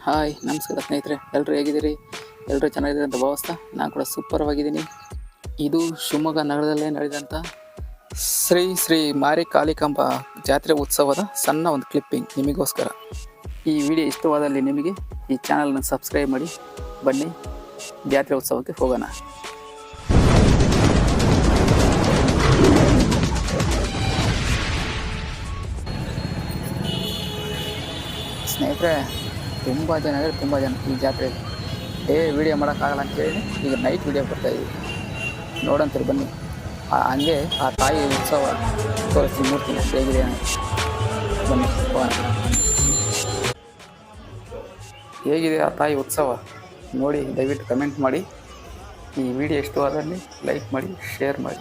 Hi ನಮಸ್ಕಾರ ಸ್ನೇಹಿತರೆ, ಎಲ್ಲರೂ ಹೇಗಿದ್ದೀರಿ? ಎಲ್ಲರೂ ಚೆನ್ನಾಗಿದ್ದೀರಿ ಅಂತ ಭಾವಿಸ್ತಾ ನಾನು ಕೂಡ ಸೂಪರ್ವಾಗಿದ್ದೀನಿ. ಇದು ಶಿವಮೊಗ್ಗ ನಗರದಲ್ಲೇ ನಡೆದಂಥ ಶ್ರೀ ಶ್ರೀ ಮಾರಿ ಕಾಳಿಕಾಂಬ ಜಾತ್ರೆ ಉತ್ಸವದ ಸಣ್ಣ ಒಂದು ಕ್ಲಿಪ್ಪಿಂಗ್ ನಿಮಗೋಸ್ಕರ. ಈ ವಿಡಿಯೋ ಇಷ್ಟವಾದಲ್ಲಿ ನಿಮಗೆ ಈ ಚಾನಲ್ನ ಸಬ್ಸ್ಕ್ರೈಬ್ ಮಾಡಿ. ಬನ್ನಿ ಜಾತ್ರೆ ಉತ್ಸವಕ್ಕೆ ಹೋಗೋಣ. ಸ್ನೇಹಿತರೆ, ತುಂಬ ಜನ ಈ ಜಾತ್ರೆಯಲ್ಲಿ ವಿಡಿಯೋ ಮಾಡೋಕ್ಕಾಗಲ್ಲ ಅಂತೇಳಿ ಈಗ ನೈಟ್ ವಿಡಿಯೋ ಬರ್ತಾಯಿದ್ದೀವಿ. ನೋಡಂತೀರಿ ಬನ್ನಿ. ಹಂಗೆ ಆ ತಾಯಿ ಉತ್ಸವ ತೋರಿಸಿ ಮೂರ್ತಿ ಹೇಗಿದೆ ಬನ್ನಿ. ಹೇಗಿದೆ ಆ ತಾಯಿ ಉತ್ಸವ ನೋಡಿ, ದಯವಿಟ್ಟು ಕಮೆಂಟ್ ಮಾಡಿ. ಈ ವಿಡಿಯೋ ಇಷ್ಟವಾದಲ್ಲಿ ಲೈಕ್ ಮಾಡಿ, ಶೇರ್ ಮಾಡಿ.